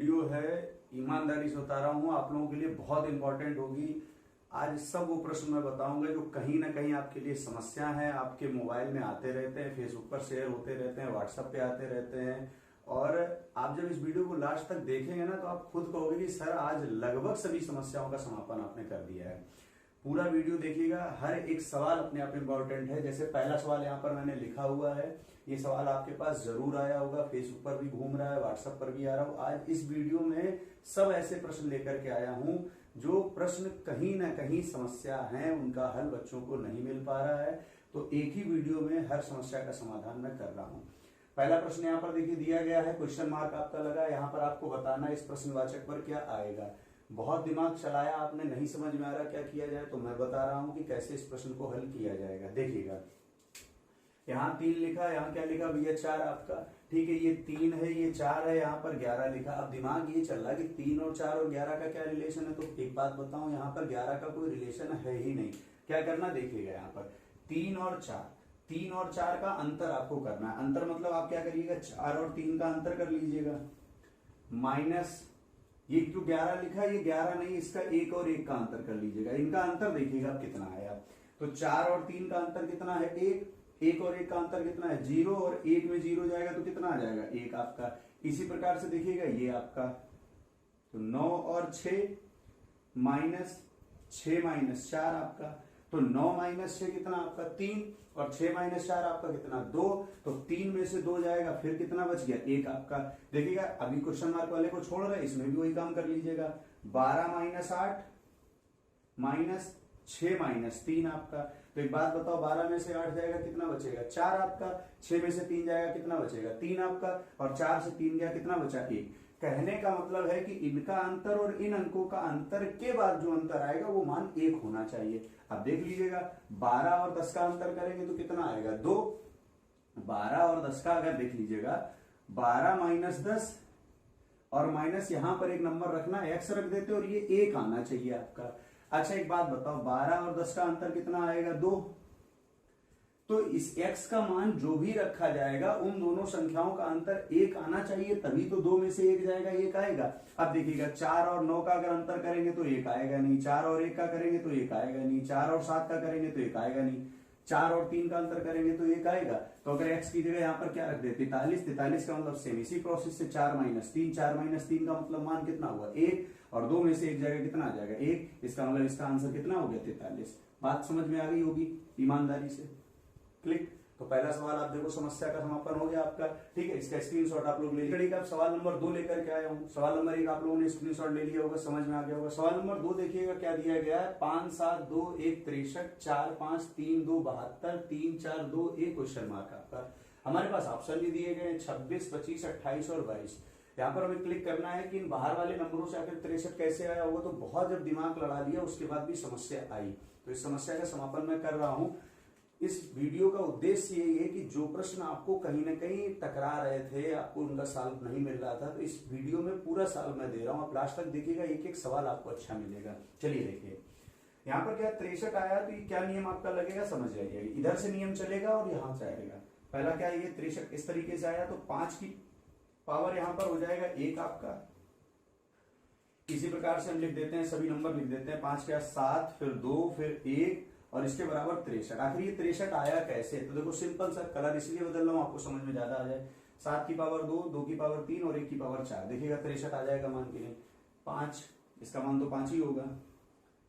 Video है, ईमानदारी से बता रहा हूँ, आप लोगों के लिए बहुत इंपॉर्टेंट होगी। आज सब वो प्रश्न मैं बताऊंगा जो कहीं ना कहीं आपके लिए समस्या है, आपके मोबाइल में आते रहते हैं, फेसबुक पर शेयर होते रहते हैं, व्हाट्सएप पे आते रहते हैं। और आप जब इस वीडियो को लास्ट तक देखेंगे ना तो आप खुद कहोगे कि सर आज लगभग सभी समस्याओं का समापन आपने कर दिया है। पूरा वीडियो देखिएगा, हर एक सवाल अपने आप इंपॉर्टेंट है। जैसे पहला सवाल यहाँ पर मैंने लिखा हुआ है, ये सवाल आपके पास जरूर आया होगा, फेसबुक पर भी घूम रहा है, व्हाट्सएप पर भी आ रहा हूं। आज इस वीडियो में सब ऐसे प्रश्न लेकर के आया हूं जो प्रश्न कहीं ना कहीं समस्या है, उनका हल बच्चों को नहीं मिल पा रहा है। तो एक ही वीडियो में हर समस्या का समाधान मैं कर रहा हूं। पहला प्रश्न यहाँ पर देखिए दिया गया है, क्वेश्चन मार्क आपका लगा, यहाँ पर आपको बताना इस प्रश्नवाचक पर क्या आएगा। बहुत दिमाग चलाया आपने, नहीं समझ में आ रहा क्या किया जाए, तो मैं बता रहा हूं कि कैसे इस प्रश्न को हल किया जाएगा। देखिएगा यहाँ 3 लिखा, यहाँ क्या लिखा भैया 4 आपका, ठीक है, ये 3 है, ये 4 है, यहाँ पर 11 लिखा। अब दिमाग ये चल रहा है कि 3 और 4 और 11 का क्या रिलेशन है, तो एक बात बताऊं, यहाँ पर 11 का कोई रिलेशन है ही नहीं। क्या करना देखिएगा, यहाँ पर 3 और 4 का अंतर आपको करना है। अंतर मतलब आप क्या करिएगा, 4 और 3 का अंतर कर लीजिएगा, माइनस ये जो 11 लिखा है, ये 11 नहीं, इसका 1 और 1 का अंतर कर लीजिएगा। इनका अंतर देखिएगा कितना है आप, तो 4 और 3 का अंतर कितना है, 1 और 1 का अंतर कितना है, 0, और 1 में 0 जाएगा तो कितना आ जाएगा, 1 आपका। इसी प्रकार से देखिएगा ये आपका, तो 9 और 6 माइनस 6 माइनस 4 आपका, तो 9 माइनस 6 कितना आपका 3, और 6 माइनस 4 आपका कितना 2, तो 3 में से 2 जाएगा, फिर कितना बच गया 1 आपका। देखिएगा अभी क्वेश्चन मार्क वाले को छोड़ रहे हैं, इसमें भी वही काम कर लीजिएगा। 12 माइनस 8 माइनस 6 माइनस 3 आपका। तो एक बात बताओ, 12 में से 8 जाएगा कितना बचेगा 4 आपका, 6 में से 3 जाएगा कितना बचेगा 3 आपका, और 4 से 3 गया कितना बचा 1। कहने का मतलब है कि इनका अंतर और इन अंकों का अंतर के बाद जो अंतर आएगा वो मान 1 होना चाहिए। अब देख लीजिएगा 12 और 10 का अंतर करेंगे तो कितना आएगा 2। 12 और 10 का अगर देख लीजिएगा, 12 माइनस 10 और माइनस यहां पर एक नंबर रखना, x रख देते और ये 1 आना चाहिए आपका। अच्छा एक बात बताओ, 12 और 10 का अंतर कितना आएगा 2, तो इस x का मान जो भी रखा जाएगा उन दोनों संख्याओं का अंतर 1 आना चाहिए, तभी तो 2 में से 1 जाएगा, 1 आएगा। अब देखिएगा 4 और 9 का अगर अंतर करेंगे तो 1 आएगा नहीं, 4 और 1 का करेंगे तो 1 आएगा नहीं, 4 और 7 का करेंगे तो 1 आएगा नहीं, 4 और 3 का अंतर करेंगे तो 1 आएगा। तो अगर x की जगह यहाँ पर क्या रख दे 43, 43 का मतलब सेम इसी प्रोसेस से 4 माइनस 3, 4 माइनस 3 का मतलब मान कितना हुआ 1, और 2 में से 1 जाएगा कितना आ जाएगा 1, इसका मतलब इसका आंसर कितना हो गया 43। बात समझ में आ गई होगी ईमानदारी से, क्लिक। तो पहला सवाल आप देखो, समस्या का समापन हो गया आपका, ठीक है। इसका स्क्रीनशॉट आप लोग ले लीजिए। अब सवाल नंबर 2 लेकर के आया हूं। सवाल नंबर 1 आप लोगों ने स्क्रीनशॉट ले लिया होगा, समझ में आ गया होगा। सवाल नंबर 2 देखिएगा क्या दिया गया है, 5 7 2 1 63 4 5 3 2 72 3 4 2 1 क्वेश्चन मार्क आपका। हमारे पास ऑप्शन भी दिए गए 26 25 28 और 22। यहाँ पर हमें क्लिक करना है कि इन बाहर वाले नंबरों से आखिर 63 कैसे आया होगा। तो बहुत जब दिमाग लड़ा लिया उसके बाद भी समस्या आई, तो इस समस्या का समापन मैं कर रहा हूं। इस वीडियो का उद्देश्य यही है कि जो प्रश्न आपको कहीं ना कहीं टकरा रहे थे, आपको उनका सॉल्व नहीं मिल रहा था, तो इस वीडियो में पूरा सॉल्व मैं दे रहा हूं। आप लास्ट तक देखिएगा, एक एक सवाल आपको अच्छा मिलेगा। चलिए देखिए यहाँ पर क्या 63 आया, तो ये क्या नियम आपका लगेगा समझ जाइए। इधर से नियम चलेगा और यहां से आएगा। पहला क्या है, ये 63 इस तरीके से आया, तो 5 की पावर यहां पर हो जाएगा 1 आपका। इसी प्रकार से हम लिख देते हैं, सभी नंबर लिख देते हैं, 5 के 7 फिर 2 फिर 1 और इसके बराबर 63। आखिर ये 63 आया कैसे, तो देखो सिंपल सा, कलर इसलिए बदल रहा हूं आपको समझ में ज्यादा आ जाए। 7 की पावर 2, 2 की पावर 3 और 1 की पावर 4, देखिएगा 63 आ जाएगा मान के लिए। 5 इसका मान तो 5 ही होगा,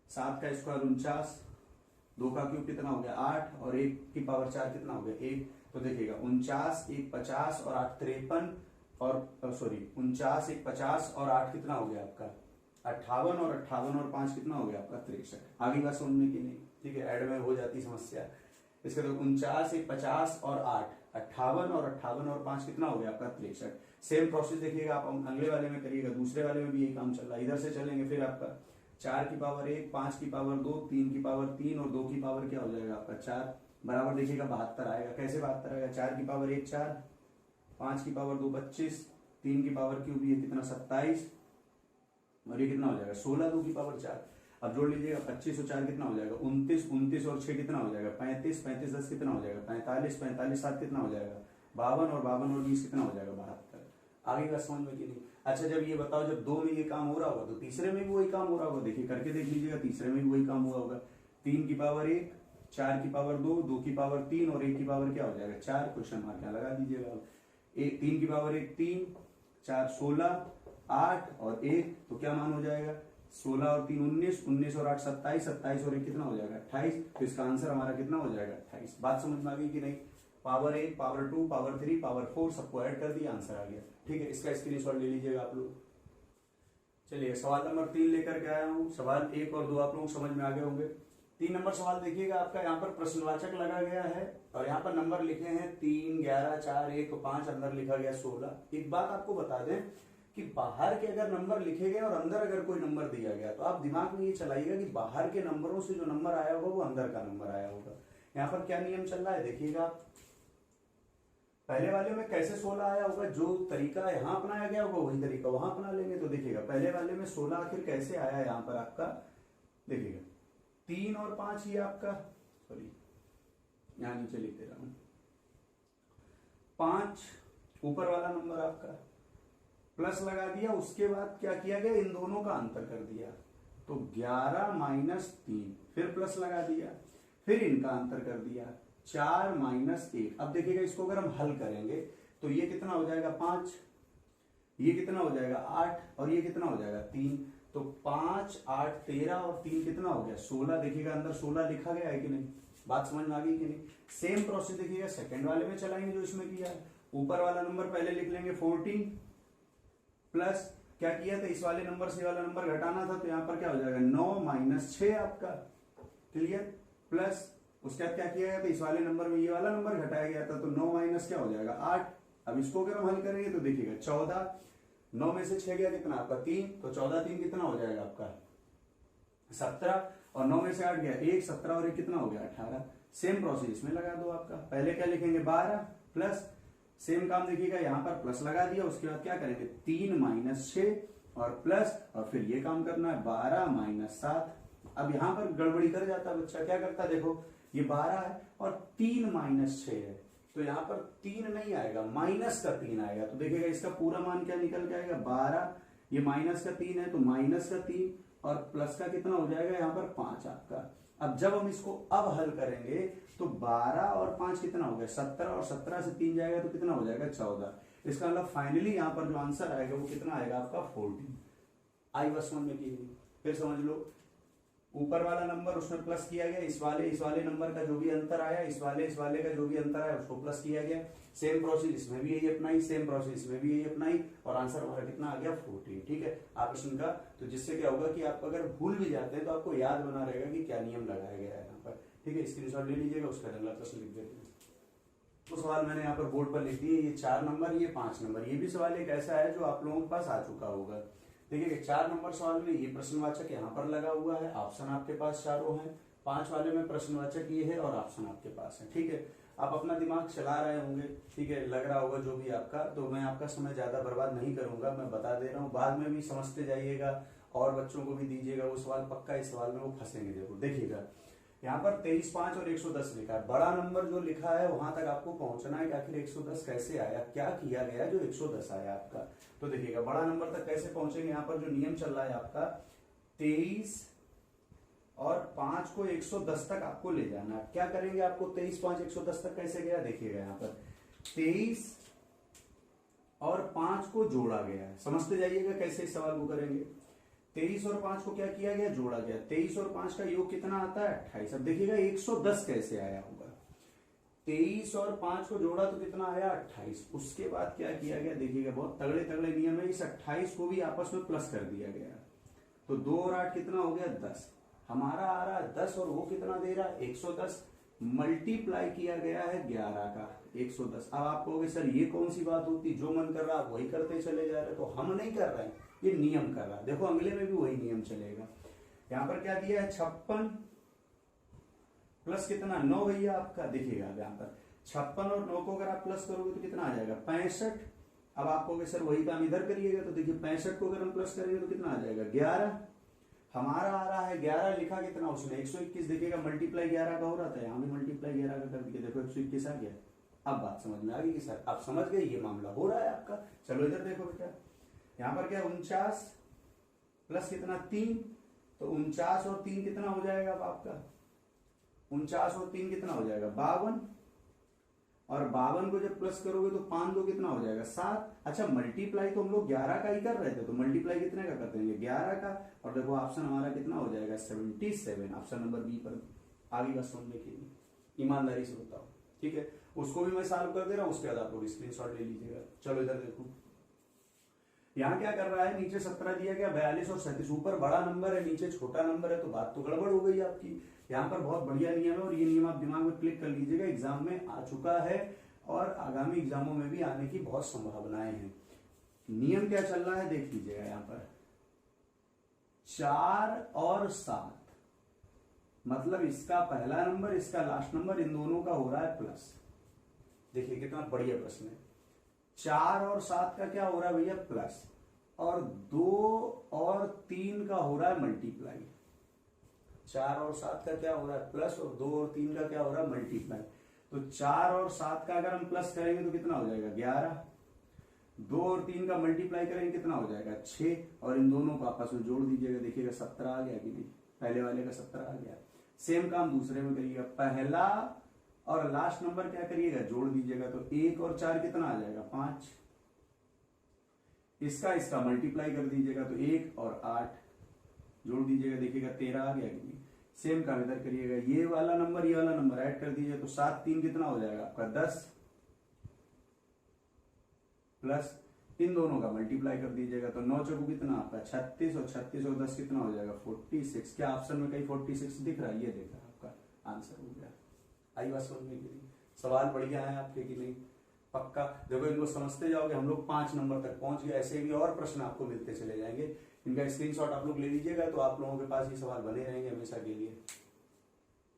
7 का स्क्वायर 49, 2 का क्यूब कितना हो गया 8, और 1 की पावर 4 कितना हो गया 1। तो देखिएगा 49 1 50 और 8 53, और सॉरी 49 1 50 और 8 कितना हो गया आपका 58, और 58 और 5 कितना हो गया आपका 63। आगे बात समझने की नहीं, ठीक है, ऐड में हो जाती समस्या। इसके तो 49 1 50 और 8 58, और 58 और 5 कितना हो गया आपका 63। सेम प्रोसेस देखिएगा आप अगले वाले में करिएगा, दूसरे वाले में भी यही काम चल रहा है। इधर से चलेंगे, फिर आपका 4 की पावर 1, 5 की पावर 2, 3 की पावर 3 और 2 की पावर क्या हो जाएगा आपका 4, बराबर देखिएगा 72 आएगा। कैसे 72 आएगा, 4 की पावर 1 4, 5 की पावर 2 25, 3 की पावर क्यूब ये कितना 27, और ये कितना हो जाएगा 16, 2 की पावर 4। अब जोड़ लीजिएगा 25 और 4 कितना हो जाएगा 29, 29 और 6 कितना हो जाएगा 35, 35 10 कितना हो जाएगा 45, 45 7 कितना हो जाएगा 52, और 52 और 20 कितना हो जाएगा 72। आगे का समझ में कि नहीं। अच्छा जब ये बताओ, जब 2 में ये काम हो रहा होगा तो तीसरे में भी वही काम हो रहा होगा। देखिए करके देख लीजिएगा, तीसरे में भी वही काम हुआ होगा। 3 की पावर 1, 4 की पावर 2, 2 की पावर 3 और 1 की पावर क्या हो जाएगा 4। क्वेश्चन मार्क यहाँ लगा दीजिएगा। 3 की पावर 1 3, 4 16, 8 और 1 तो क्या मान हो जाएगा 16 और 3 19, 19 और 8 27, 27 और 1 कितना हो जाएगा 28। तो इसका आंसर हमारा कितना हो जाएगा 28। बात समझ में आ गई कि नहीं। पावर 1, पावर 2, पावर 3, पावर 4 सबको ऐड कर दिया, आंसर आ गया। ठीक है, इसका स्क्रीनशॉट ले लीजिएगा आप लोग। चलिए सवाल नंबर 3 लेकर के आया हूँ। सवाल 1 और 2 आप लोग समझ में आ गए होंगे। 3 नंबर सवाल देखिएगा आपका, यहाँ पर प्रश्नवाचक लगा गया है और यहाँ पर नंबर लिखे हैं 3, 11, 4, 1, 5, अंदर लिखा गया 16। एक बात आपको बता दें कि बाहर के अगर नंबर लिखे गए और अंदर अगर कोई नंबर दिया गया तो आप दिमाग में ये चलाइएगा कि बाहर के नंबरों से जो नंबर आया होगा वो अंदर का नंबर आया होगा। यहाँ पर क्या नियम चल रहा है देखिएगा, पहले वाले में कैसे 16 आया होगा, जो तरीका यहाँ अपनाया गया होगा वही तरीका वहां अपना लेंगे। तो देखिएगा पहले वाले में 16 आखिर कैसे आया यहाँ पर आपका, देखिएगा 3 और 5 ये आपका, सॉरी यहाँ नीचे लिख दे रहा हूं, 5 ऊपर वाला नंबर आपका, प्लस लगा दिया, उसके बाद क्या किया गया इन दोनों का अंतर कर दिया तो 11 माइनस 3, फिर प्लस लगा दिया, फिर इनका अंतर कर दिया 4 माइनस 1। अब देखिएगा इसको अगर हम हल करेंगे तो ये कितना हो जाएगा 5, ये कितना हो जाएगा 8 और ये कितना हो जाएगा 3। तो 5, 8, 13 और 3 कितना हो गया 16। देखिएगा अंदर 16 लिखा गया है कि नहीं, बात समझ में आ गई कि नहीं। सेम प्रोसेस देखिएगा सेकंड वाले में चलाएंगे जो इसमें किया है। ऊपर वाला नंबर पहले लिख लेंगे 14 प्लस क्या किया था इस वाले नंबर से वाला नंबर घटाना था तो यहाँ पर क्या हो जाएगा 9 माइनस 6 आपका, क्लियर, प्लस उसके बाद क्या किया गया था इस वाले नंबर में ये वाला नंबर घटाया गया था तो 9 माइनस क्या हो जाएगा 8। अब इसको अगर हम हल करेंगे तो देखिएगा 14, 9 में से 6 गया कितना आपका 3, तो 14 3 कितना हो जाएगा आपका 17 और 9 में से 8 गया 1, 17 और 1 कितना हो गया 18। सेम प्रोसेस इसमें लगा दो आपका, पहले क्या लिखेंगे 12 प्लस, सेम काम देखिएगा यहाँ पर प्लस लगा दिया, उसके बाद क्या करेंगे 3 माइनस 6 और प्लस, और फिर ये काम करना है 12 माइनस 7। अब यहाँ पर गड़बड़ी कर जाता है बच्चा, क्या करता है देखो ये 12 है और 3 माइनस 6 है तो यहाँ पर 3 नहीं आएगा, माइनस का 3 आएगा। तो देखिएगा इसका पूरा मान क्या निकल के आएगा 12, ये माइनस का 3 है तो माइनस का 3 और प्लस का कितना हो जाएगा यहाँ पर 5 आपका। अब जब हम इसको अब हल करेंगे तो 12 और 5 कितना हो गया 17 और 17 से 3 जाएगा तो कितना हो जाएगा 14। इसका मतलब फाइनली यहाँ पर जो आंसर आएगा वो कितना आएगा आपका 14। आई बस समझ में की, फिर समझ लो ऊपर वाला नंबर उसमें प्लस किया गया, इस वाले नंबर का जो भी अंतर आया, इस वाले का जो भी अंतर आया उसको प्लस किया गया। सेम प्रोसेस इसमें भी यही अपनाई, सेम प्रोसेस इसमें भी यही अपनाई और आंसर हमारा कितना आ गया 14। ठीक है, आप इनका तो जिससे क्या होगा कि आप अगर भूल भी जाते हैं तो आपको याद बना रहेगा कि क्या नियम लगाया गया है यहाँ पर। ठीक है, स्क्रीनशॉट ले लीजिएगा, उसका अगला प्रश्न लिख देते हैं। तो सवाल मैंने यहाँ पर बोर्ड पर लिख दिए, ये 4 नंबर ये 5 नंबर, ये भी सवाल एक ऐसा है जो आप लोगों के पास आ चुका होगा। देखिए 4 नंबर सवाल में ये प्रश्नवाचक यहाँ पर लगा हुआ है, ऑप्शन आपके पास चारों हैं। 5 वाले में प्रश्नवाचक ये है और ऑप्शन आपके पास है। ठीक है, आप अपना दिमाग चला रहे होंगे, ठीक है, लग रहा होगा जो भी आपका, तो मैं आपका समय ज्यादा बर्बाद नहीं करूंगा, मैं बता दे रहा हूँ, बाद में भी समझते जाइएगा और बच्चों को भी दीजिएगा वो सवाल, पक्का इस सवाल में वो फंसेंगे जरूर। देखिएगा यहाँ पर 23, 5 और 110 लिखा है, बड़ा नंबर जो लिखा है वहां तक आपको पहुंचना है कि आखिर 110 कैसे आया, क्या किया गया जो 110 आया आपका। तो देखिएगा बड़ा नंबर तक कैसे पहुंचेंगे, यहाँ पर जो नियम चल रहा है आपका 23 और 5 को 110 तक आपको ले जाना है। क्या करेंगे, आपको 23, 5, 110 तक कैसे गया, देखिएगा यहाँ पर 23 और 5 को जोड़ा गया है, समझते जाइएगा कैसे इस सवाल को करेंगे। 23 और 5 को क्या किया गया, जोड़ा गया, 23 और 5 का योग कितना आता है 28। अब देखिएगा 110 कैसे आया होगा, 23 और 5 को जोड़ा तो कितना आया 28। उसके बाद क्या किया गया, देखिएगा बहुत तगड़े तगड़े नियम है, इस 28 को भी आपस में प्लस कर दिया गया तो 2 और 8 कितना हो गया 10, हमारा आ रहा है 10 और वो कितना दे रहा है 110, मल्टीप्लाई किया गया है 11 का 110। अब आप कहोगे सर ये कौन सी बात होती, जो मन कर रहा है वही करते चले जा रहे, तो हम नहीं कर रहे हैं, ये नियम कर रहा है। देखो अगले में भी वही नियम चलेगा। यहाँ पर क्या दिया है 56 प्लस कितना 9 भैया आपका, देखिएगा यहाँ पर 56 और 9 को अगर आप प्लस करोगे तो कितना आ जाएगा 65। अब आप कहोगे सर वही काम इधर करिएगा, तो देखिए 65 को अगर हम प्लस करेंगे तो कितना आ जाएगा 11, हमारा आ रहा है 11, लिखा कितना उसने 121। देखिएगा मल्टीप्लाई 11 का हो रहा था, यहाँ भी मल्टीप्लाई 11 का कर दिया, देखो 121 आ गया। अब बात समझ में आ गई कि सर आप समझ गए ये मामला हो रहा है आपका। चलो इधर देखो बेटा, यहाँ पर क्या 49 प्लस कितना 3, तो 49 और 3 कितना हो जाएगा अब आपका, 49 और 3 कितना हो जाएगा 52, और 52 को जब प्लस करोगे तो 5 2 कितना हो जाएगा 7। अच्छा मल्टीप्लाई तो हम लोग 11 का ही कर रहे थे, तो मल्टीप्लाई कितने का करते हैं 11 का, और देखो ऑप्शन हमारा कितना हो जाएगा 77, ऑप्शन नंबर बी पर। आगे बात समझने के लिए ईमानदारी से बताओ, ठीक है। उसको भी मैं सॉल्व कर दे रहा हूँ, उसके बाद आप लोग स्क्रीनशॉट ले लीजिएगा। चलो इधर देखो, यहाँ क्या कर रहा है, नीचे 17 दिया गया, 42 और 37, ऊपर बड़ा नंबर है नीचे छोटा नंबर है, तो बात तो गड़बड़ हो गई आपकी। यहाँ पर बहुत बढ़िया नियम है, और ये नियम आप दिमाग में क्लिक कर लीजिएगा, एग्जाम में आ चुका है और आगामी एग्जामों में भी आने की बहुत संभावनाएं हैं। नियम क्या चल रहा है देख लीजिएगा, यहाँ पर 4 और 7, मतलब इसका पहला नंबर इसका लास्ट नंबर, इन दोनों का हो रहा है प्लस। देखिए कितना बढ़िया प्रश्न है। 4 और 7 का क्या हो रहा है भैया प्लस, और 2 और 3 का हो रहा है मल्टीप्लाई। 4 और 7 का क्या हो रहा है प्लस, और 2 और 3 का क्या हो रहा है मल्टीप्लाई। तो 4 और 7 का अगर हम प्लस करेंगे तो कितना हो जाएगा 11, 2 और 3 का मल्टीप्लाई करेंगे कितना हो जाएगा 6, और इन दोनों को आपस में जोड़ दीजिएगा, देखिएगा 17 आ गया कि नहीं, पहले वाले का 17 आ गया। सेम काम दूसरे में करिएगा, पहला और लास्ट नंबर क्या करिएगा जोड़ दीजिएगा, तो 1 और 4 कितना आ जाएगा 5, इसका मल्टीप्लाई कर दीजिएगा, तो 1 और 8 जोड़ दीजिएगा, देखिएगा 13 आ गया कि नहीं। सेम काम इधर करिएगा, ये वाला नंबर ऐड कर दीजिए, तो 7 3 कितना हो जाएगा आपका 10, प्लस इन दोनों का मल्टीप्लाई कर दीजिएगा, तो 9 चौको कितना आपका 36, और 36 और 10 कितना हो जाएगा 46। क्या ऑप्शन में कहीं 46 दिख रहा है, ये देख रहा है, आपका आंसर हो गया। आई बात समझने के लिए, सवाल बढ़िया है आपके कि नहीं, पक्का। देखो इनको समझते जाओगे, हम लोग 5 नंबर तक पहुंच गए, ऐसे भी और प्रश्न आपको मिलते चले जाएंगे। इनका स्क्रीनशॉट आप लोग ले लीजिएगा, तो आप लोगों के पास ये सवाल बने रहेंगे हमेशा के लिए।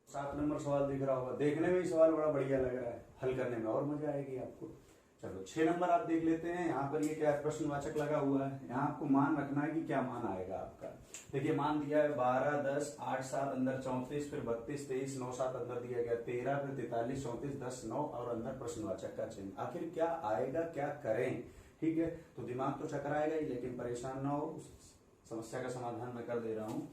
7 नंबर सवाल दिख रहा होगा, देखने में ही सवाल बड़ा बढ़िया लग रहा है, हल करने में और मजा आएगी आपको। चलो 6 नंबर आप देख लेते हैं। यहाँ पर ये क्या प्रश्नवाचक लगा हुआ है, यहाँ आपको मान रखना है कि क्या मान आएगा आपका। देखिए मान दिया है 12 10 8 7 अंदर 34, फिर 32 23 9 7 अंदर दिया गया 13, फिर 43 34 10 9 और अंदर प्रश्नवाचक का चिन्ह। आखिर क्या आएगा, क्या करें, ठीक है। तो दिमाग तो चकराएगा ही, लेकिन परेशान ना हो, समस्या का समाधान मैं कर दे रहा हूँ।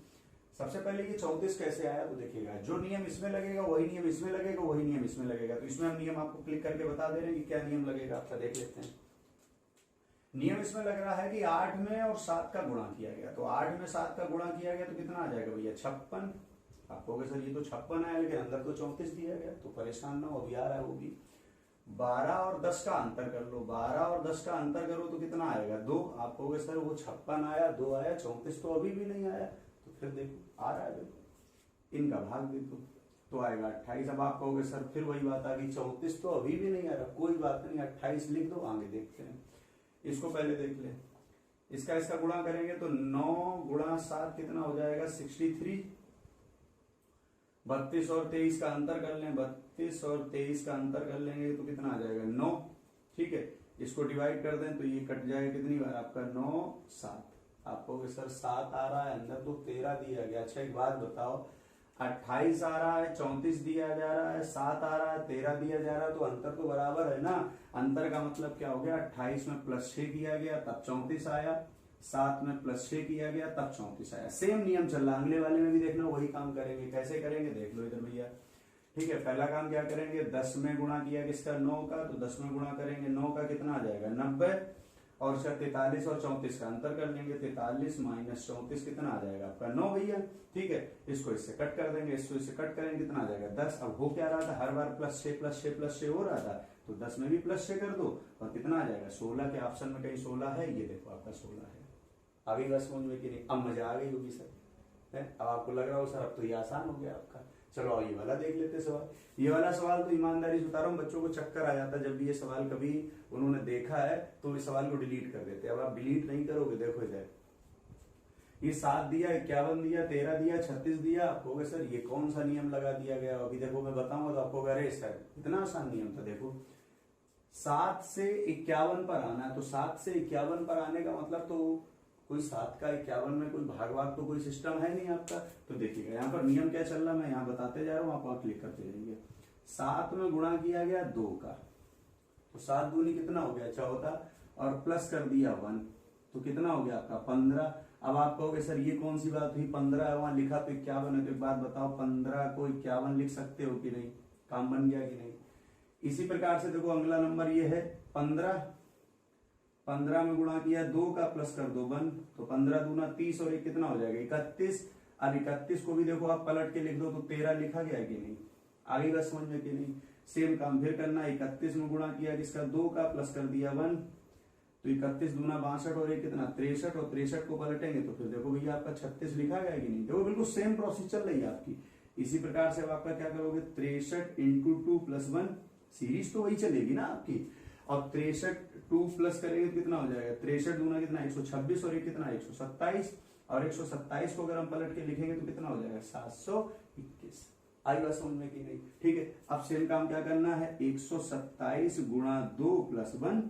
सबसे पहले ये 34 कैसे आया, तो देखिएगा जो नियम इसमें लगेगा वही नियम इसमें लगेगा, वही नियम इसमें लगेगा। तो इसमें हम नियम आपको क्लिक करके बता दे रहे हैं कि क्या नियम लगेगा आपका, देख लेते हैं। नियम इसमें लग रहा है कि 8 में और 7 का गुणा किया गया, तो 8 में 7 का गुणा किया गया तो कितना आ जाएगा भैया 56। आप कहोगे सर ये तो 56 आया, लेकिन अंदर तो 34 दिया गया, तो परेशान ना हो, अभी आ रहा है वो भी। 12 और 10 का अंतर कर लो, 12 और 10 का अंतर करो तो कितना आएगा 2। आप कहोगे सर वो 56 आया 2 आया, 34 तो अभी भी नहीं आया, तो फिर देखो आ रहा है, देखो इनका भाग देखो तो आएगा 28। अब आप कहोगे सर फिर वही बात आ गई, 34 तो अभी भी नहीं आ रहा, कोई बात नहीं 28 लिख दो, आगे देखते हैं। इसको पहले देख ले, इसका गुणा करेंगे तो 9 गुणा 7 कितना हो जाएगा 63। 32 और 23 का अंतर कर लें, 32 और 23 का अंतर कर लेंगे तो कितना आ जाएगा 9, ठीक है। इसको डिवाइड कर दें तो ये कट जाएगा कितनी बार आपका 9 7। आपको सर 7 आ रहा है, अंदर तो 13 दिया गया। अच्छा एक बात बताओ, 28 आ रहा है, 34 दिया जा रहा है, 7 आ रहा है, 13 दिया जा रहा है, तो अंतर तो बराबर है ना। अंतर का मतलब क्या हो गया, 28 में +6 किया गया तब 34 आया, 7 में +6 किया गया तब 34 आया। सेम नियम चल रहा है, अगले वाले में भी देखना वही काम करेंगे। कैसे करेंगे देख लो इधर भैया, ठीक है। पहला काम क्या करेंगे, 10 में गुणा किया किसका 9 का, तो 10 में गुणा करेंगे 9 का कितना आ जाएगा 90, और सर 43 और 34 का अंतर कर लेंगे, 43 माइनस 34 कितना आ जाएगा आपका 9 भैया, ठीक है। इसको इससे कट कर देंगे, इसको इससे कट करेंगे कितना आ जाएगा 10। अब हो क्या रहा था, हर बार +6 हो रहा था, तो 10 में भी +6 कर दो और कितना आ जाएगा 16 के ऑप्शन में कहीं 16 है, ये देखो आपका 16 है। अभी बस समझ में कि नहीं, अब मजा आ गई होगी सर, अब आपको लग रहा हो सर अब तो ये आसान हो गया आपका। चलो ये वाला देख लेते सवाल। ये वाला सवाल तो ईमानदारी से बता रहा हूँ, बच्चों को चक्कर आ जाता है जब भी ये सवाल कभी उन्होंने देखा है तो इस सवाल को डिलीट कर देते हैं। अब आप डिलीट नहीं करोगे, देखो इधर ये 7 दिया, 51 दिया, 13 दिया, 36 दिया, आप कहोगे सर ये कौन सा नियम लगा दिया गया। अभी देखो मैं बताऊंगा तो आपको अरे सर इतना आसान नियम था। देखो 7 से 51 पर आना है, तो 7 से 51 पर आने का मतलब तो कोई 7 का 51 में कोई भाग तो कोई सिस्टम है नहीं आपका। तो देखिएगा यहाँ पर नियम क्या चल रहा है, मैं यहाँ बताते जा रहा हूँ, आप वहां क्लिक करते जाएंगे। 7 में गुणा किया गया 2 का, तो 7 दूनी कितना हो गया 14, और प्लस कर दिया 1, तो कितना हो गया आपका 15। अब आप कहोगे सर ये कौन सी बात हुई, 15 वहां लिखा तो 51 है, तो एक बात बताओ 15 को 51 लिख सकते हो कि नहीं, काम बन गया कि नहीं। इसी प्रकार से देखो अगला नंबर ये है 15, 15 में गुणा किया 2 का प्लस कर दो 1, तो 15 दूना 30 और एक कितना हो जाएगा 31। अब 31 को भी देखो आप पलट के लिख दो तो 13 लिखा गया कि नहीं, आगे बात समझ में कि नहीं। सेम काम फिर करना, 31 में गुणा किया जिसका 2 का प्लस कर दिया 1, तो 31 दूना 62 और एक कितना 63, और 63 को पलटेंगे तो फिर देखो भैया आपका 36 लिखा गया कि नहीं। देखो बिल्कुल सेम प्रोसेस चल रही है आपकी। इसी प्रकार से अब आपका क्या करोगे 63 इंटू 2 प्लस 1, सीरीज तो वही चलेगी ना आपकी। और 63 2 प्लस करेंगे तो कितना हो जाएगा 63 दूना कितना 126 और एक कितना 127, और 127 को अगर हम पलट के लिखेंगे तो कितना हो जाएगा 721। आई बात समझ में कि नहीं। ठीक है, अब सेम काम क्या करना है 127 गुणा 2 प्लस 1।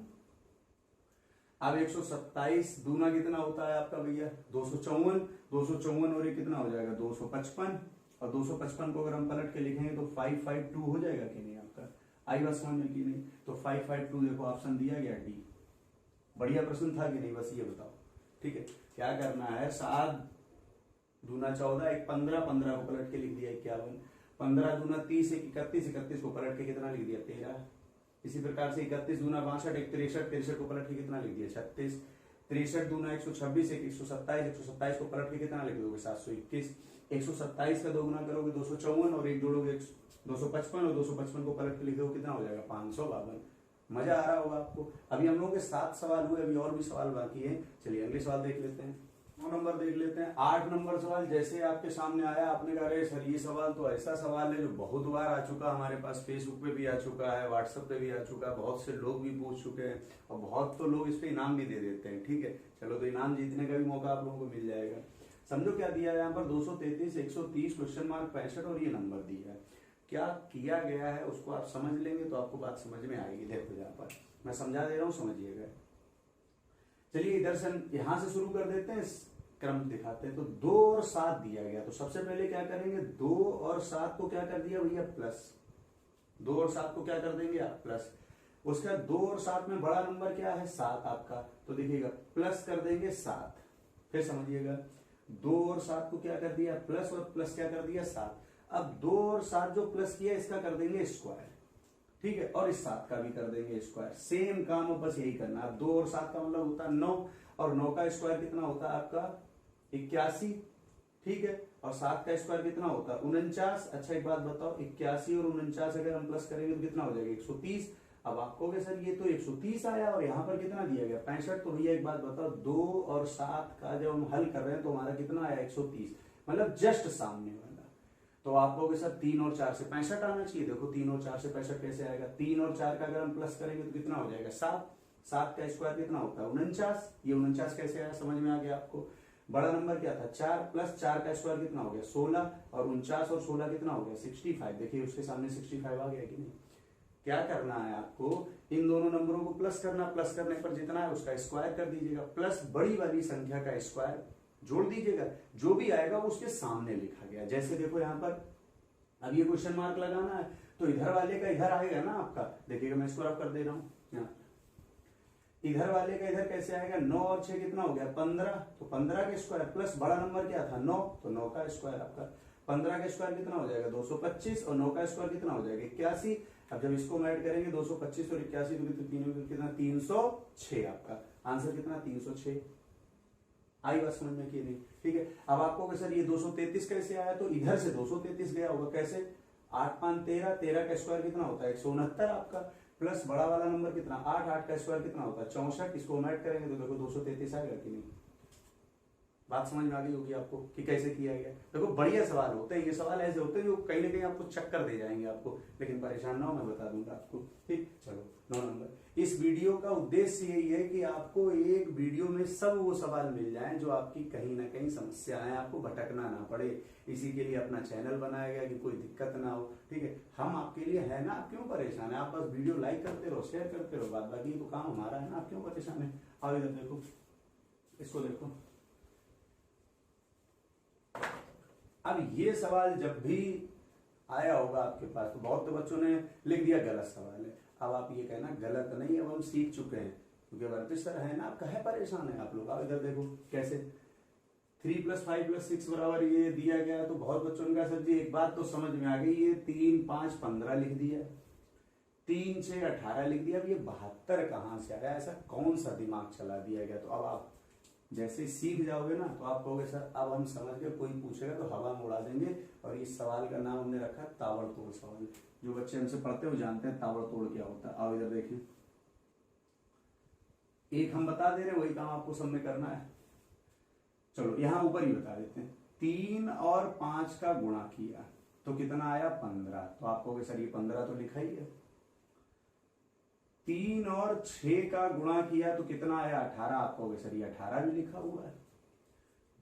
अब 127 दूना कितना होता है आपका भैया 254, 254 और ये कितना हो जाएगा 255, और 255 को अगर हम पलट के लिखेंगे तो 552 हो जाएगा कि नहीं आपका। आई बात समझ में कि नहीं। तो 552 देखो ऑप्शन दिया गया डी। बढ़िया प्रश्न था कि नहीं, बस ये बताओ। ठीक है, क्या करना है 7 दूना 14 एक 15, 15 को पलट के लिख दिया 51, 15 दूना 30 एक 31, 31 को पलट के कितना लिख दिया 13। इसी प्रकार से 31 दूना 62 एक 63, 63 को पलट के कितना लिख दिया 36, 63 दूना 126 एक 127, 127 को पलट के कितना लिख दोगे 721, 127 का 2 गुना करोगे 254 और एक जोड़ोगे 255, और 255 को पलट के लिख दोगे कितना हो जाएगा 552। मजा आ रहा होगा आपको। अभी हम लोगों के 7 सवाल हुए, अभी और भी सवाल बाकी हैं। चलिए अगले सवाल देख लेते हैं। 9 नंबर देख लेते हैं। 8 नंबर सवाल जैसे आपके सामने आया आपने कहा अरे सर ये सवाल तो ऐसा सवाल है जो बहुत बार आ चुका, हमारे पास फेसबुक पे भी आ चुका है, व्हाट्सएप पे भी आ चुका है, बहुत से लोग भी पूछ चुके हैं, और बहुत तो लोग इस पे इनाम भी दे देते हैं। ठीक है, चलो तो इनाम जीतने का भी मौका आप लोगों को मिल जाएगा। समझो क्या दिया है यहाँ पर 233, 130 क्वेश्चन मार्क 65 और ये नंबर दिया है। क्या किया गया है उसको आप समझ लेंगे तो आपको बात समझ में आएगी। देखो यहाँ पर मैं समझा दे रहा हूँ, समझिएगा। चलिए इधर से यहां से शुरू कर देते हैं, क्रम दिखाते हैं। तो 2 और 7 दिया गया, तो सबसे पहले क्या करेंगे 2 और 7 को क्या कर दिया भैया प्लस, 2 और 7 को क्या कर देंगे आप प्लस। उसका 2 और 7 में बड़ा नंबर क्या है 7 आपका, तो देखिएगा प्लस कर देंगे 7। फिर समझिएगा 2 और 7 को क्या कर दिया प्लस, और प्लस क्या कर दिया 7। अब 2 और 7 जो प्लस किया इसका कर देंगे स्क्वायर। ठीक है, और इस 7 का भी कर देंगे स्क्वायर। सेम काम है, बस यही करना है। 2 और 7 का मतलब होता है 9, और 9 का स्क्वायर कितना होता है आपका 81। ठीक है, और 7 का स्क्वायर कितना होता है 49। अच्छा एक बात बताओ 81 और 49 अगर हम प्लस करेंगे तो कितना हो जाएगा 130। अब आप कहोगे सर ये तो 130 आया और यहाँ पर कितना दिया गया 65। तो भैया एक बात बताओ 2 और 7 का जब हम हल कर रहे हैं तो हमारा कितना आया 130, मतलब जस्ट सामने वाला। तो आप कहोगे सर 3 और 4 से 65 आना चाहिए। देखो 3 और 4 से 65 कैसे आएगा, 3 और 4 का अगर हम प्लस करेंगे तो कितना हो जाएगा 7, 7 का स्क्वायर कितना होता है 49। ये 49 कैसे आया समझ में आ गया आपको। बड़ा नंबर क्या था 4, प्लस 4 का स्क्वायर कितना हो गया 16, और 49 और 16 कितना हो गया 65। देखिए उसके सामने 65 आ गया कि नहीं। क्या करना है आपको इन दोनों नंबरों को प्लस करना, प्लस करने पर जितना है उसका स्क्वायर कर दीजिएगा, प्लस बड़ी वाली संख्या का स्क्वायर जोड़ दीजिएगा, जो भी आएगा वो उसके सामने लिखा गया। जैसे देखो यहाँ पर अब ये क्वेश्चन मार्क लगाना है तो इधर वाले का इधर आएगा ना आपका। देखिएगा मैं इसको रफ कर दे रहा हूँ यहाँ, इधर वाले का इधर कैसे आएगा 9 और 6 कितना हो गया 15, तो 15 के स्क्वायर प्लस बड़ा नंबर क्या था 9, तो 9 का स्क्वायर आपका। 15 का स्क्वायर कितना हो जाएगा 225, और 9 का स्क्वायर कितना हो जाएगा 81। अब जब इसको ऐड करेंगे 225 और 81 तो कितना 306 आपका आंसर कितना 306। आई बात समझ में कि नहीं। ठीक है, अब आपको सर ये 233 कैसे आया, तो इधर से 233 गया होगा कैसे 8 5 13, 13 का स्क्वायर कितना होता है 169 आपका, प्लस बड़ा वाला नंबर कितना 8, 8 का स्क्वायर कितना होता है 64। इसको ऐड करेंगे तो देखो 233 आएगा कि नहीं। बात समझ में आ गई होगी आपको कि कैसे किया गया। देखो बढ़िया सवाल होते हैं, ये सवाल ऐसे होते हैं जो कहीं ना कहीं आपको चक्कर दे जाएंगे आपको, लेकिन परेशान ना हो, मैं बता दूंगा आपको। ठीक, चलो 9 नंबर। इस वीडियो का उद्देश्य यही है कि आपको एक वीडियो में सब वो सवाल मिल जाएं जो आपकी कहीं ना कहीं समस्याएं, आपको भटकना ना पड़े। इसी के लिए अपना चैनल बनाया गया कि कोई दिक्कत ना हो। ठीक है, हम आपके लिए है ना, आप क्यों परेशान है, आप बस वीडियो लाइक करते रहो, शेयर करते रहो, बात बाकी तो काम हमारा है ना, आप क्यों परेशान है। आओ इधर देखो, इसको देखो। अब ये सवाल जब भी आया होगा आपके पास तो बहुत बच्चों ने लिख दिया गलत सवाल है। अब आप ये कहना गलत नहीं, अब हम सीख चुके हैं, क्योंकि वर्पित सर है ना आपका, है परेशान है आप लोग। आप इधर देखो कैसे 3 + 5 + 6 बराबर ये दिया गया, तो बहुत बच्चों का सर जी एक बात तो समझ में आ गई, ये 3 5 15 लिख दिया, 3 6 18 लिख दिया। अब ये 72 कहाँ से आया, ऐसा कौन सा दिमाग चला दिया गया। तो अब आप जैसे सीख जाओगे ना तो आप कहोगे सर अब हम समझ गए, कोई पूछेगा तो हवा में उड़ा देंगे। और इस सवाल का नाम हमने रखा ताबड़तोड़ सवाल। जो बच्चे हमसे पढ़ते हो जानते हैं ताबड़तोड़ क्या होता है। आओ इधर देखिए, एक हम बता दे रहे हैं, वही काम आपको सब में करना है। चलो यहाँ ऊपर ही बता देते हैं, 3 और 5 का गुणा किया तो कितना आया 15। तो आप कहोगे सर ये 15 तो लिखा ही है। 3 और 6 का गुणा किया तो कितना आया 18। आप कहोगे सर ये 18 भी लिखा हुआ है।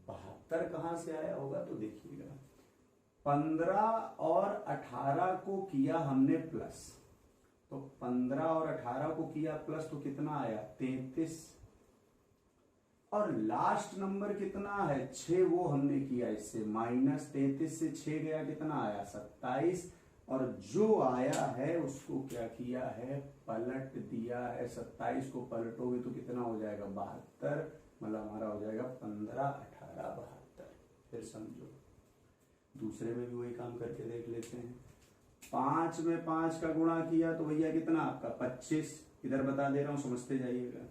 72 कहां से आया होगा, तो देखिएगा 15 और 18 को किया हमने प्लस, तो 15 और 18 को किया प्लस तो कितना आया 33। और लास्ट नंबर कितना है 6, वो हमने किया इससे माइनस। 33 से 6 गया कितना आया 27। और जो आया है उसको क्या किया है पलट दिया है। 27 को पलटोगे तो कितना हो जाएगा 72, मतलब हमारा हो जाएगा 15 18 72। फिर समझो दूसरे में भी वही काम करके देख लेते हैं। 5 में 5 का गुणा किया तो भैया कितना आपका 25। इधर बता दे रहा हूं समझते जाइएगा।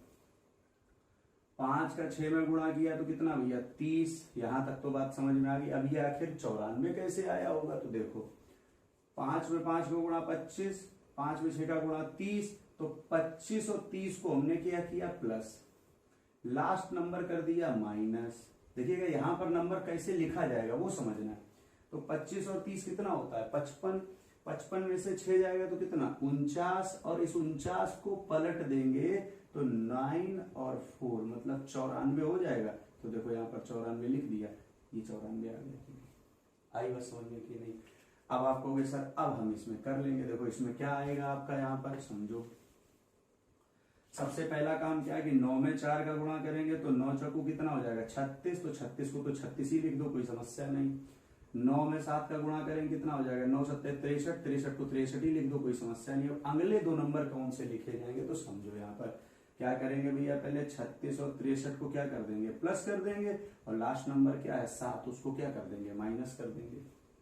5 का 6 में गुणा किया तो कितना भैया 30। यहां तक तो बात समझ में आ गई। अब ये आखिर 94 कैसे आया होगा, तो देखो 5 में 5 का गुणा 25, 5 में 6 का गुणा 30, तो 25 और 30 को हमने क्या किया प्लस, लास्ट नंबर कर दिया माइनस। देखिएगा यहां पर नंबर कैसे लिखा जाएगा वो समझना है। तो 25 और 30 कितना होता है 55। 55 में से 6 जाएगा तो कितना 49, और इस 49 को पलट देंगे तो 9 और 4 मतलब 94 हो जाएगा। तो देखो यहाँ पर 94 लिख दिया, ये 94 आ गया। आई बात समझ में कि नहीं। अब आप कहोगे सर अब हम इसमें कर लेंगे। देखो इसमें क्या आएगा आपका, यहाँ पर समझो सबसे पहला काम क्या है कि 9 में 4 का गुणा करेंगे तो 9 चौको कितना हो जाएगा 36। तो 36 को तो 36 ही लिख दो, कोई समस्या नहीं। 9 में 7 का गुणा करेंगे कितना हो जाएगा 9 7 63, 63 को 63 ही लिख दो, कोई समस्या नहीं। अब अगले 2 नंबर कौन से लिखे जाएंगे, तो समझो यहाँ पर क्या करेंगे भैया, पहले 36 और 63 को क्या कर देंगे प्लस कर देंगे, और लास्ट नंबर क्या है 7, उसको क्या कर देंगे माइनस कर देंगे।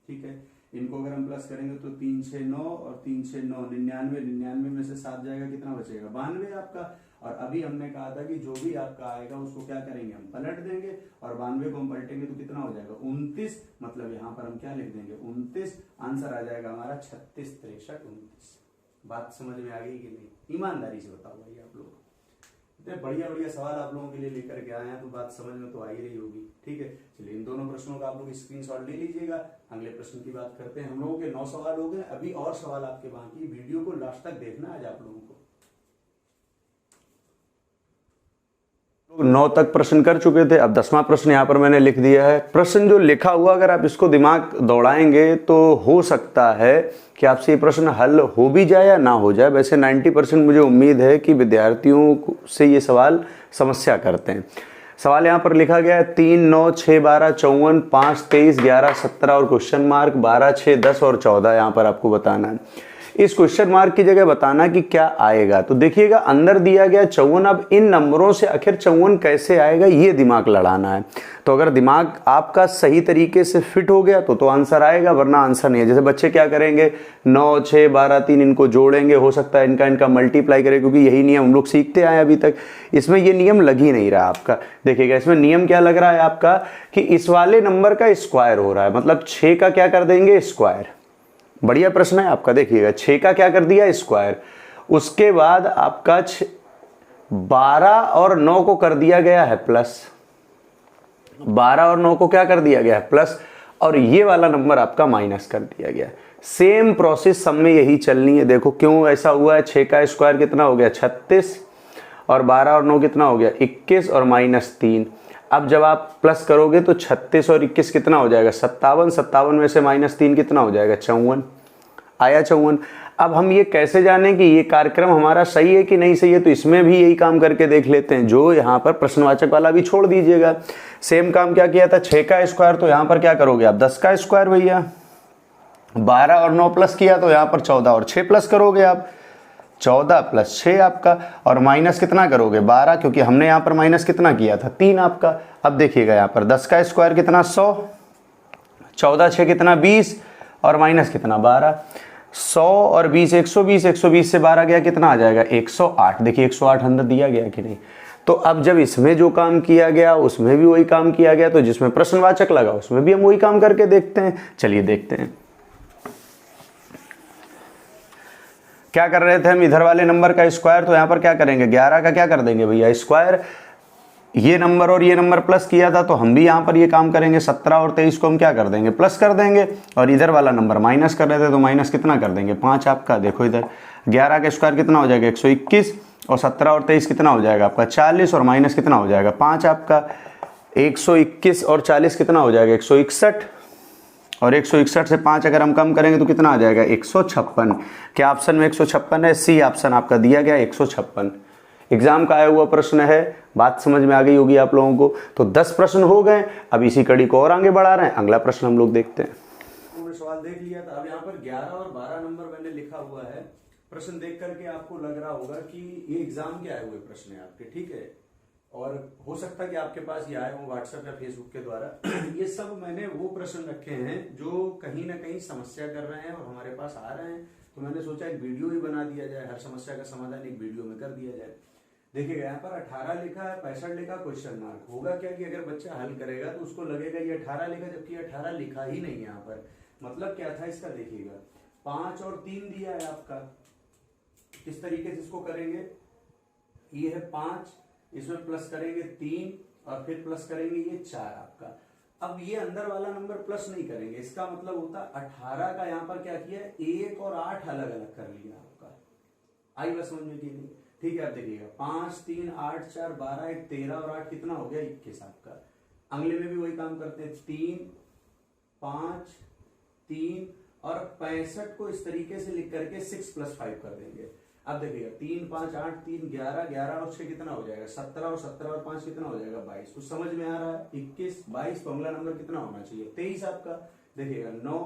ठीक है, इनको अगर हम प्लस करेंगे तो 3 6 9 और 3 6 9 99, 99 में से 7 जाएगा कितना बचेगा 92 आपका। और अभी हमने कहा था कि जो भी आपका आएगा उसको क्या करेंगे हम पलट देंगे, और 92 को हम पलटेंगे तो कितना हो जाएगा 29, मतलब यहाँ पर हम क्या लिख देंगे 29। आंसर आ जाएगा हमारा 36 63 29। बात समझ में आ गई कि नहीं, ईमानदारी से बताओ भाई आप लोग। इतने बढ़िया बढ़िया सवाल आप लोगों के लिए लेकर के आए हैं, तो बात समझ में तो आ ही रही होगी। ठीक है, चलिए इन दोनों प्रश्नों का आप लोग स्क्रीनशॉट ले लीजिएगा। अगले प्रश्न की बात करते हैं। हम लोगों के 9 सवाल हो गए, अभी और सवाल आपके बाकी, वीडियो को लास्ट तक देखना आज आप लोगों को। 9 तक प्रश्न कर चुके थे, अब 10वां प्रश्न यहाँ पर मैंने लिख दिया है। प्रश्न जो लिखा हुआ अगर आप इसको दिमाग दौड़ाएंगे तो हो सकता है कि आपसे ये प्रश्न हल हो भी जाए या ना हो जाए। वैसे 90% मुझे उम्मीद है कि विद्यार्थियों से ये सवाल समस्या करते हैं। सवाल यहाँ पर लिखा गया है 3 9 6 12 54 5 23 11 17 और क्वेश्चन मार्क 12 6 10 और 14 यहाँ पर आपको बताना है। इस क्वेश्चन मार्क की जगह बताना कि क्या आएगा। तो देखिएगा अंदर दिया गया 54, अब इन नंबरों से आखिर 54 कैसे आएगा ये दिमाग लड़ाना है। तो अगर दिमाग आपका सही तरीके से फिट हो गया तो आंसर आएगा, वरना आंसर नहीं है। जैसे बच्चे क्या करेंगे 9 6 12 3 इनको जोड़ेंगे, हो सकता है इनका मल्टीप्लाई करें, क्योंकि यही नियम हम लोग सीखते आए अभी तक। इसमें ये नियम लग ही नहीं रहा आपका। देखिएगा इसमें नियम क्या लग रहा है आपका कि इस वाले नंबर का स्क्वायर हो रहा है, मतलब 6 का क्या कर देंगे स्क्वायर। बढ़िया प्रश्न है आपका। देखिएगा 6 का क्या कर दिया स्क्वायर, उसके बाद आपका 12 और 9 को कर दिया गया है प्लस, 12 और 9 को क्या कर दिया गया है प्लस, और ये वाला नंबर आपका माइनस कर दिया गया। सेम प्रोसेस सब में यही चलनी है। देखो क्यों ऐसा हुआ है, 6 का स्क्वायर कितना हो गया 36, और 12 और 9 कितना हो गया 21 और -3। अब जब आप प्लस करोगे तो 36 और 21 कितना हो जाएगा 57, 57 में से -3 कितना हो जाएगा 54, आया 54। अब हम ये कैसे जानें कि ये कार्यक्रम हमारा सही है कि नहीं सही है, तो इसमें भी यही काम करके देख लेते हैं। जो यहाँ पर प्रश्नवाचक वाला भी छोड़ दीजिएगा। सेम काम क्या किया था 6 का स्क्वायर, तो यहाँ पर क्या करोगे आप 10 का स्क्वायर भैया। 12 और 9 प्लस किया तो यहाँ पर 14 और 6 प्लस करोगे आप, 14 प्लस 6 आपका, और माइनस कितना करोगे 12, क्योंकि हमने यहाँ पर माइनस कितना किया था 3 आपका। अब देखिएगा यहाँ पर 10 का स्क्वायर कितना 100, 14 6 कितना 20, और माइनस कितना 12। 100 और 20 120, 120 से 12 गया कितना आ जाएगा 108। देखिए 108 अंदर दिया गया कि नहीं। तो अब जब इसमें जो काम किया गया उसमें भी वही काम किया गया, तो जिसमें प्रश्नवाचक लगा उसमें भी हम वही काम करके देखते हैं। चलिए देखते हैं क्या कर रहे थे हम। इधर वाले नंबर का स्क्वायर, तो यहाँ पर क्या करेंगे 11 का क्या कर देंगे भैया स्क्वायर, ये नंबर और ये नंबर प्लस किया था तो हम भी यहाँ पर ये काम करेंगे। 17 और 23 को हम क्या कर देंगे प्लस कर देंगे, और इधर वाला नंबर माइनस कर रहे थे तो माइनस कितना कर देंगे 5 आपका। देखो इधर 11 का स्क्वायर कितना हो जाएगा 121, और 17 और 23 कितना हो जाएगा आपका 40, और माइनस कितना हो जाएगा 5 आपका। 121 और 40 कितना हो जाएगा 161, और 161 से 5 अगर हम कम करेंगे तो कितना आ जाएगा 156। क्या ऑप्शन में 156 है? सी ऑप्शन आपका दिया गया 156। एग्जाम का आया हुआ प्रश्न है, बात समझ में आ गई होगी आप लोगों को। तो 10 प्रश्न हो गए, अब इसी कड़ी को और आगे बढ़ा रहे हैं। अगला प्रश्न हम लोग देखते हैं। हमने सवाल देख लिया था। अब यहाँ पर 11 और 12 नंबर मैंने लिखा हुआ है। प्रश्न देख करके आपको लग रहा होगा कि ये एग्जाम के आए हुए प्रश्न है आपके, ठीक है। और हो सकता है कि आपके पास ये आए हो व्हाट्सएप या फेसबुक के द्वारा। ये सब मैंने वो प्रश्न रखे हैं जो कहीं ना कहीं समस्या कर रहे हैं और हमारे पास आ रहे हैं, तो मैंने सोचा एक वीडियो ही बना दिया जाए, हर समस्या का समाधान एक वीडियो में कर दिया जाए। देखिएगा यहाँ पर 18 लिखा है, 65 लिखा, क्वेश्चन मार्क। होगा क्या कि अगर बच्चा हल करेगा तो उसको लगेगा ये 18 लिखा, जबकि 18 लिखा ही नहीं यहाँ पर। मतलब क्या था इसका, देखिएगा 5 और 3 दिया है आपका। किस तरीके से इसको करेंगे, ये है 5, इसमें प्लस करेंगे 3, और फिर प्लस करेंगे ये 4 आपका। अब ये अंदर वाला नंबर प्लस नहीं करेंगे, इसका मतलब होता 18 का यहाँ पर क्या किया 1 और 8 अलग अलग कर लिया आपका। आई बात समझ में की नहीं? ठीक है, आप देखिएगा 5 3 8 4 12 1 13 और 8 कितना हो गया 21 आपका। अगले में भी वही काम करते हैं, 3 5 3 और 65 को इस तरीके से लिख करके 6 + 5 कर देंगे। अब देखिएगा 3 5 8 3 11 11 और 6 कितना हो जाएगा 17, और 17 और 5 कितना हो जाएगा 22। कुछ समझ में आ रहा है? 21 22, तो अगला नंबर कितना होना चाहिए 23 आपका। देखिएगा 9,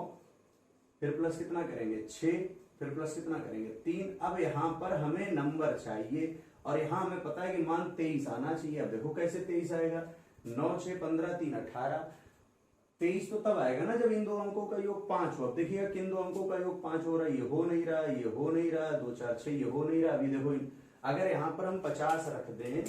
फिर प्लस कितना करेंगे 6, फिर प्लस कितना करेंगे 3। अब यहाँ पर हमें नंबर चाहिए और यहाँ हमें पता है कि मान 23 आना चाहिए। अब देखो कैसे 23 आएगा, 9 6 15 3 18। 23 तो तब आएगा ना जब इन दो अंकों का योग 5 हो। अब देखिएगा किन दो अंकों का योग 5 हो रहा है, ये हो नहीं रहा, ये हो नहीं रहा, 2 4 6 ये हो नहीं रहा। अभी देखो अगर यहाँ पर हम 50 रख दें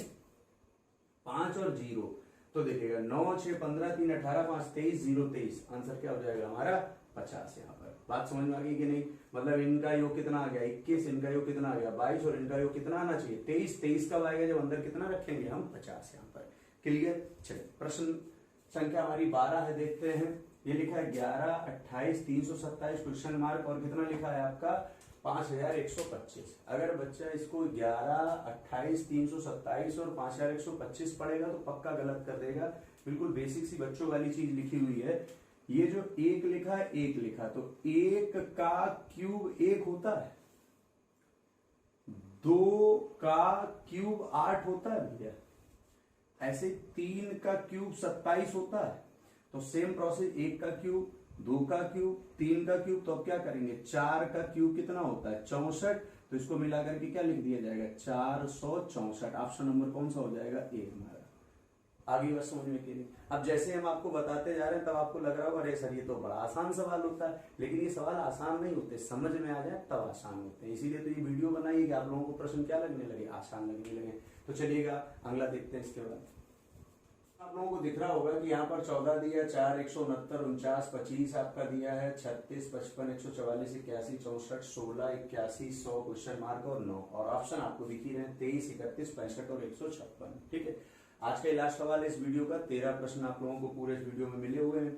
5 और 0, तो देखिएगा 9 6 15 3 18 5 23 0 23। आंसर क्या हो जाएगा हमारा 50। यहाँ पर बात समझ में आ गई कि नहीं? मतलब इनका योग कितना आ गया 21, इनका योग कितना आ गया 22, और इनका योग कितना आना चाहिए 23। 23 कब आएगा जब अंदर कितना रखेंगे हम 50 यहाँ पर। क्लियर? चलिए प्रश्न संख्या हमारी 12 है, देखते हैं। ये लिखा है 11 28 327 क्वेश्चन मार्क, और कितना लिखा है आपका 5125। अगर बच्चा इसको 11 28 327 और 5125 पढ़ेगा तो पक्का गलत कर देगा। बिल्कुल बेसिक सी बच्चों वाली चीज लिखी हुई है। ये जो 1 लिखा है 1 लिखा, तो 1 का क्यूब 1 होता है, 2 का क्यूब 8 होता है भैया, ऐसे 3 का क्यूब 27 होता है। तो सेम प्रोसेस 1 का क्यूब 2 का क्यूब 3 का क्यूब, तो अब क्या करेंगे 4 का क्यूब कितना होता है 64। तो इसको मिलाकर के क्या लिख दिया जाएगा 464। ऑप्शन नंबर कौन सा हो जाएगा 1 हमारा। आगे बस समझ में नहीं। अब जैसे हम आपको बताते जा रहे हैं तब आपको लग रहा होगा अरे सर ये तो बड़ा आसान सवाल होता है, लेकिन ये सवाल आसान नहीं होते, समझ में आ जाए तब आसान होते हैं। इसीलिए तो ये वीडियो बनाई है कि आप लोगों को प्रश्न क्या लगने लगे, आसान लगने लगे। तो चलिएगा अगला देखते हैं। इसके बाद आप लोगों को दिख रहा होगा कि यहाँ पर 14 दिया, 4 169 49 25 आपका दिया है, 36 55 144 81 64 16 81 100 क्वेश्चन मार्क और 9, और ऑप्शन आपको दिख ही रहे हैं 23 31 65 और 156। ठीक है, आज का लास्ट सवाल है इस वीडियो का। 13 प्रश्न आप लोगों को पूरे इस वीडियो में मिले हुए हैं।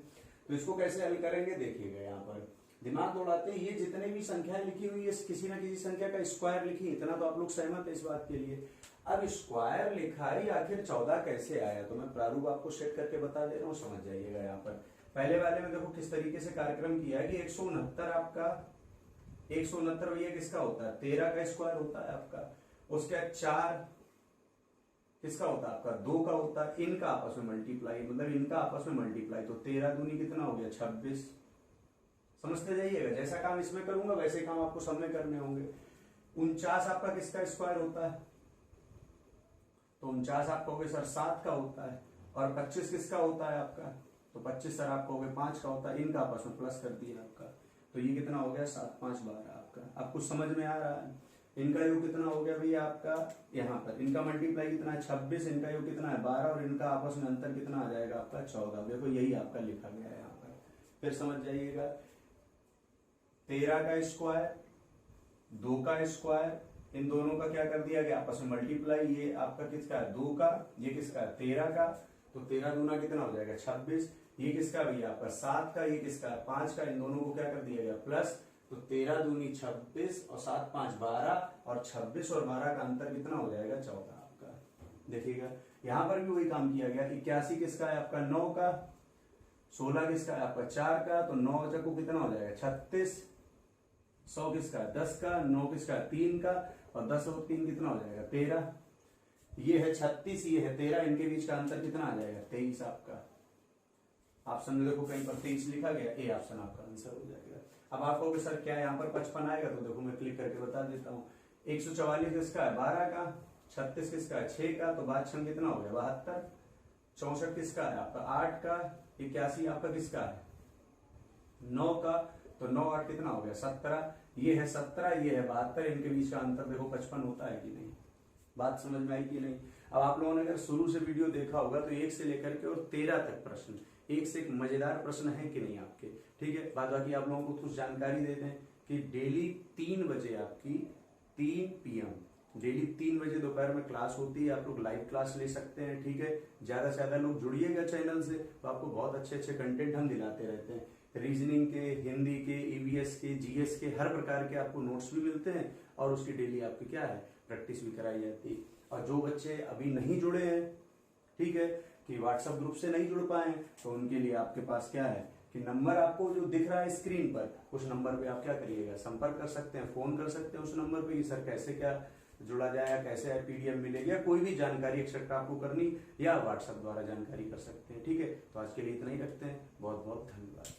तो इसको कैसे हल करेंगे देखिएगा। यहाँ पर दिमाग दौड़ाते हैं, ये जितने भी संख्याएं लिखी हुई है किसी ना किसी संख्या का स्क्वायर लिखी, इतना तो आप लोग सहमत है इस बात के लिए। अब स्क्वायर लिखा है, आखिर 14 कैसे आया, तो मैं प्रारूप आपको सेट करके बता दे रहा हूँ, समझ जाइएगा। यहाँ पर पहले वाले में देखो किस तरीके से कार्यक्रम किया है कि 169 आपका 169 भैया किसका होता है 13 का स्क्वायर होता है आपका। उसके बाद 4 किसका होता है आपका 2 का होता है। इनका आपस में मल्टीप्लाई, मतलब इनका आपस में मल्टीप्लाई, तो 13 दूनी कितना हो गया 26। समझते जाइएगा, जैसा काम इसमें करूंगा वैसे काम आपको सब में करने होंगे। 49 आपका किसका स्क्वायर होता है? तो 49 आप कहोगे सर 7 का होता है। और 25 किसका होता है आपका? तो 25 सर आप कहोगे 5 का होता है। इनका आपस में प्लस कर दिया आपका, तो ये कितना हो गया? 7 5 12 आपका। आप कुछ समझ में आ रहा है? इनका योग कितना हो गया भैया आपका? यहाँ पर इनका मल्टीप्लाई कितना है? 26। इनका योग कितना है? 12। और इनका आपस में अंतर कितना आ जाएगा आपका? 14। देखो यही आपका लिखा गया है यहाँ पर। फिर समझ जाइएगा, 13 का स्क्वायर, 2 का स्क्वायर, इन दोनों का क्या कर दिया गया? आपस में मल्टीप्लाई। ये आपका किसका है? 2 का। ये किसका है? 13 का। तो 13 दूना कितना हो जाएगा? 26। ये किसका भैया आपका? 7 का। ये किसका है? 5 का। इन दोनों को क्या कर दिया गया? प्लस। तो 13 दूनी 26 और 7 5 12, और 26 और 12 का अंतर कितना हो जाएगा? 14 आपका। देखिएगा यहां पर भी वही काम किया गया। 81 किसका है आपका? 9 का। 16 किसका है आपका? 4 का। तो 9 बचा को कितना हो जाएगा? 36। 100 किसका है? 10 का। 9 किसका है? 3 का। और 10 और 3 कितना हो जाएगा? 13। ये है 36, ये है 13, इनके बीच का अंतर कितना आ जाएगा? 23 आपका। ऑप्शन में देखो कहीं पर 23 लिखा गया, ए ऑप्शन आपका आंसर हो जाएगा। अब आप कहोगे सर क्या यहाँ पर 55 आएगा? तो देखो मैं क्लिक करके बता देता हूँ। 144 किसका है? 12 का। 36 किसका है? 6 का। तो 5 कितना हो गया? 72। 64 किसका है आपका? 8 का। 81 आपका किसका है? 9 का। तो 9 8 कितना हो गया? 17। ये है 17, ये है 72, इनके बीच का अंतर देखो 55 होता है कि नहीं? बात समझ में आई कि नहीं? अब आप लोगों ने अगर शुरू से वीडियो देखा होगा तो 1 से लेकर के और 13 तक प्रश्न, एक से एक मजेदार प्रश्न है कि नहीं आपके? ठीक है, बाद बाकी आप लोगों को कुछ जानकारी दे दें कि डेली 3 बजे आपकी 3 PM डेली 3 बजे दोपहर में क्लास होती है। आप लोग लाइव क्लास ले सकते हैं। ठीक है, ज्यादा से ज्यादा लोग जुड़िएगा चैनल से, तो आपको बहुत अच्छे अच्छे कंटेंट हम दिलाते रहते हैं। रीजनिंग के, हिंदी के, EVS के, GS के, हर प्रकार के आपको नोट्स भी मिलते हैं और उसकी डेली आपकी क्या है? प्रैक्टिस भी कराई जाती है। और जो बच्चे अभी नहीं जुड़े हैं, ठीक है, कि व्हाट्सएप ग्रुप से नहीं जुड़ पाए, तो उनके लिए आपके पास क्या है कि नंबर आपको जो दिख रहा है स्क्रीन पर, उस नंबर पे आप क्या करिएगा? संपर्क कर सकते हैं, फोन कर सकते हैं उस नंबर पे कि सर कैसे क्या जुड़ा जाए, कैसे PDF मिलेगी, या कोई भी जानकारी एक्स्ट्रा आपको करनी, या व्हाट्सएप द्वारा जानकारी कर सकते हैं। ठीक है, तो आज के लिए इतना ही रखते हैं। बहुत बहुत धन्यवाद।